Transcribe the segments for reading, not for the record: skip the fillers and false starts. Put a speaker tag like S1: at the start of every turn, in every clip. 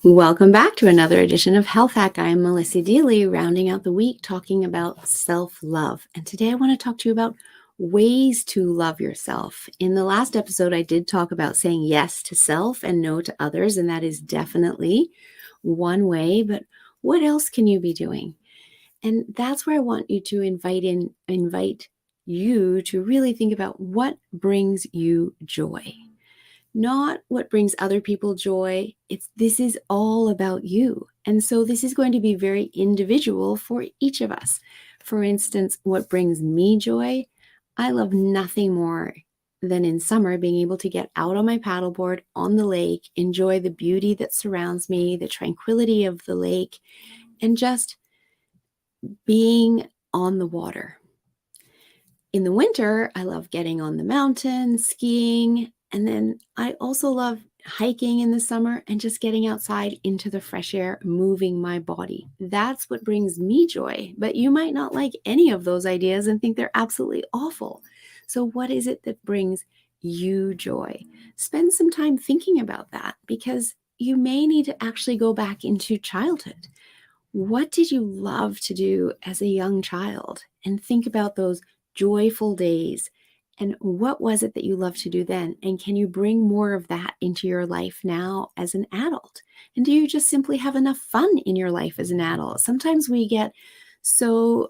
S1: Welcome back to another edition of Health Hack. I am Melissa Deely, rounding out the week talking about self-love. And today I want to talk to you about ways to love yourself. In the last episode, I did talk about saying yes to self and no to others, and that is definitely one way. But what else can you be doing? And that's where I want you to invite you to really think about what brings you joy. Not what brings other people joy. This is all about you. And so this is going to be very individual for each of us. For instance, what brings me joy? I love nothing more than in summer being able to get out on my paddleboard on the lake, enjoy the beauty that surrounds me, the tranquility of the lake, and just being on the water. In the winter, I love getting on the mountain, skiing, and then I also love hiking in the summer and just getting outside into the fresh air, moving my body. That's what brings me joy. But you might not like any of those ideas and think they're absolutely awful. So what is it that brings you joy? Spend some time thinking about that, because you may need to actually go back into childhood. What did you love to do as a young child? And think about those joyful days. And what was it that you loved to do then? And can you bring more of that into your life now as an adult? And do you just simply have enough fun in your life as an adult? Sometimes we get so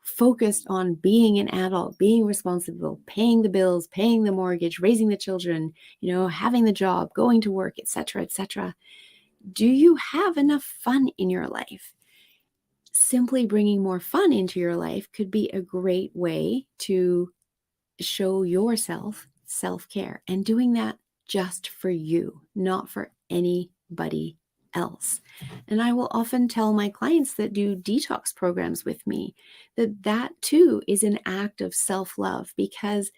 S1: focused on being an adult, being responsible, paying the bills, paying the mortgage, raising the children, having the job, going to work, etc., etc. Do you have enough fun in your life? Simply bringing more fun into your life could be a great way to show yourself self-care, and doing that just for you, not for anybody else. And I will often tell my clients that do detox programs with me that too is an act of self-love, because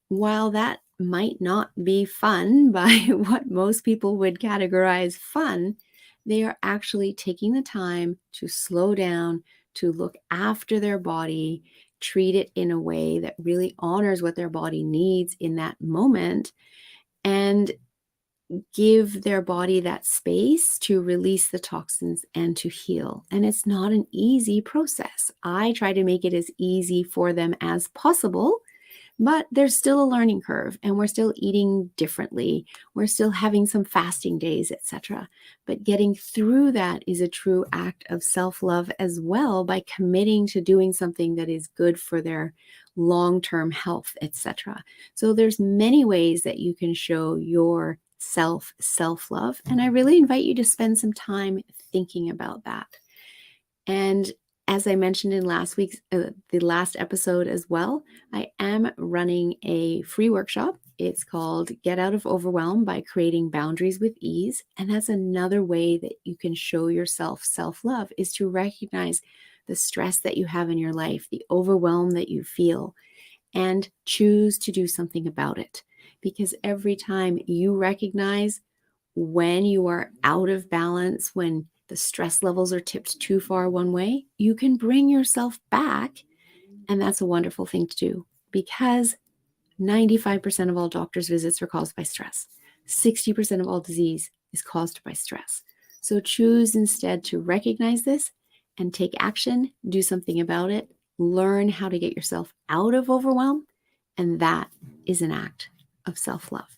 S1: while that might not be fun by what most people would categorize fun, they are actually taking the time to slow down, to look after their body, treat it in a way that really honors what their body needs in that moment, and give their body that space to release the toxins and to heal. And it's not an easy process. I try to make it as easy for them as possible, but there's still a learning curve, and we're still eating differently. We're still having some fasting days, etc. But getting through that is a true act of self-love as well, by committing to doing something that is good for their long-term health, etc. So there's many ways that you can show your self-love, and I really invite you to spend some time thinking about that. And as I mentioned in the last episode as well, I am running a free workshop. It's called Get Out of Overwhelm by Creating Boundaries with Ease. And that's another way that you can show yourself self-love, is to recognize the stress that you have in your life, the overwhelm that you feel, and choose to do something about it. Because every time you recognize when you are out of balance, when the stress levels are tipped too far one way, you can bring yourself back. And that's a wonderful thing to do, because 95% of all doctor's visits are caused by stress. 60% of all disease is caused by stress. So choose instead to recognize this and take action, do something about it, learn how to get yourself out of overwhelm. And that is an act of self-love.